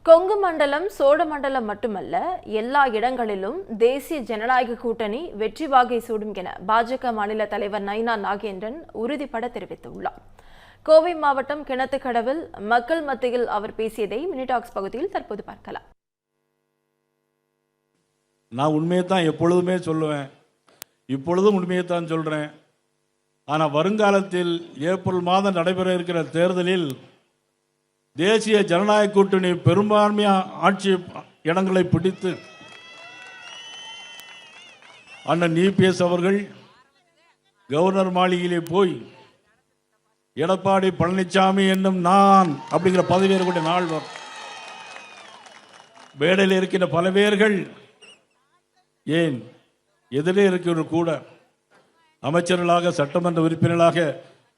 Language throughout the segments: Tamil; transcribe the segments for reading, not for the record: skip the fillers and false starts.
கொங்கு மண்டலம், சோழ மண்டலம் மட்டுமல்ல, எல்லா இடங்களிலும் தேசிய ஜனநாயக கூட்டணி வெற்றி வாகை சூடும் என பாஜக மாநில தலைவர் நயினா நாகேந்திரன் உறுதிபட தெரிவித்துள்ளார். கோவை மாவட்டம் கிணத்துக்கடவில் மக்கள் மத்தியில் அவர் பேசியதை மினிடாக்ஸ் பகுதியில் தற்போது பார்க்கலாம். நான் உண்மையை தான் எப்பொழுதுமே சொல்லுவேன், இப்பொழுதும் உண்மையை தான் சொல்றேன். ஆனால் வருங்காலத்தில் ஏப்ரல் மாதம் நடைபெற இருக்கிற தேர்தலில் தேசிய ஜனநாயக கூட்டணி பெரும்பான்மையான ஆட்சி இடங்களை பிடித்து அண்ணன் இபிஎஸ் அவர்கள் கவர்னர் மாளிகையிலே போய் எடப்பாடி பழனிசாமி என்னும் நான் அப்படிங்கிற பதவி இருக்கக்கூடிய நாள் வரும். வேடையில் இருக்கின்ற பல பேர்கள் ஏன் எதிரே இருக்கிற கூட அமைச்சர்களாக சட்டமன்ற உறுப்பினர்களாக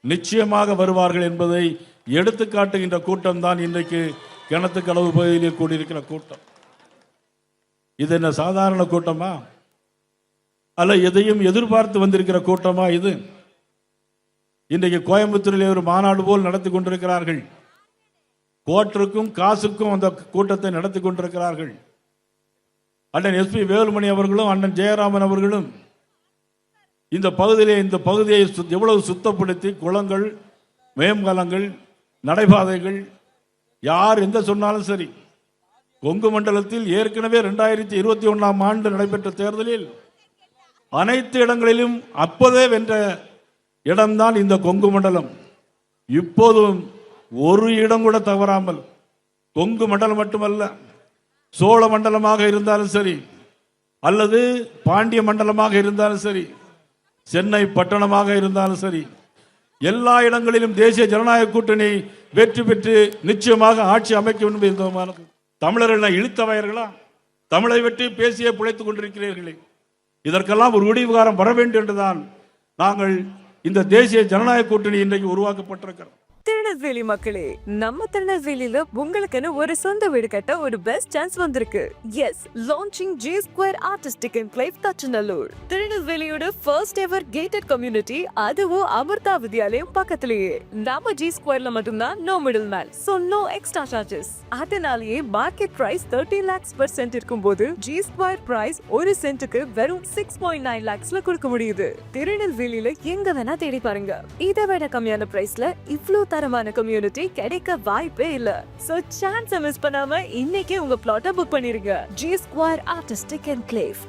நிச்சயமாக வருவார்கள் என்பதை எடுத்து காட்டுகின்ற கூட்டம் தான் இன்றைக்கு கிணத்துக்கடவு பகுதியில் கூடியிருக்கிற கூட்டம். இது என்ன சாதாரண கூட்டமா? அல்ல எதையும் எதிர்பார்த்து வந்திருக்கிற கூட்டமா? இது இன்றைக்கு கோயம்புத்தூரில் ஒரு மாநாடு போல் நடத்தி கொண்டிருக்கிறார்கள். கோட்டருக்கும் காசுக்கும் அந்த கூட்டத்தை நடத்தி கொண்டிருக்கிறார்கள். அண்ணன் எஸ்பி வேலுமணி அவர்களும் அண்ணன் ஜெயராமன் அவர்களும் இந்த பகுதியை எவ்வளவு சுத்தப்படுத்தி குளங்கள், மேம்பாலங்கள், நடைபாதைகள் யார் எந்த சொன்னாலும் சரி, கொங்கு மண்டலத்தில் ஏற்கனவே 2021ஆம் ஆண்டு நடைபெற்ற தேர்தலில் அனைத்து இடங்களிலும் அப்போதே வென்ற இடம்தான் இந்த கொங்கு மண்டலம். இப்போதும் ஒரு இடம் கூட தவறாமல் கொங்கு மண்டலம் மட்டுமல்ல, சோழ மண்டலமாக இருந்தாலும் சரி, அல்லது பாண்டிய மண்டலமாக இருந்தாலும் சரி, சென்னை பட்டணமாக இருந்தாலும் சரி, எல்லா இடங்களிலும் தேசிய ஜனநாயக கூட்டணி வெற்றி பெற்று நிச்சயமாக ஆட்சி அமைக்கும் என்பது. தமிழர்கள் இழுத்தவயர்களா? தமிழை வெற்றி பேசியே பிழைத்துக் கொண்டிருக்கிறீர்களே, இதற்கெல்லாம் ஒரு முடிவுகாரம் வர வேண்டும் என்றுதான் நாங்கள் இந்த தேசிய ஜனநாயக கூட்டணி இன்றைக்கு உருவாக்கப்பட்டிருக்கிறோம். திருநெல்வேலி மக்களே, நம்ம திருநெல்வேலியில உங்களுக்குன்னு ஒரு சொந்த வீடு கட்ட ஒரு பெஸ்ட் சான்ஸ் வந்திருக்கு. Yes, launching G Square Artistic Enclave Thachanallur. திருநெல்வேலியோட ஃபர்ஸ்ட் எவர் கேட்டட் கம்யூனிட்டி, அதுவும் அமிர்தா வித்யாலயம் பக்கத்திலேயே. நம்ம G Squareல மட்டும்தான் no middle man, so no extra charges. அதனாலேயே market price 30 lakhs per cent இருக்கும்போது G Square பிரைஸ் ஒரு சென்ட்டுக்கு வெறும் 6.9 lakhsல கொடுக்க முடியுது. திருநெல்வேலியில எங்க வேணா தேடி பாருங்க, இதை விட கம்மியான பிரைஸ்ல இவ்ளோ தரமான கம்யூனிட்டி கிடைக்க வாய்ப்பே இல்ல. சோ சான்ஸ் மிஸ் பண்ணாம இன்னைக்கே உங்க பிளாட்டை புக் பண்ணிருங்க. G Square Artistic Enclave.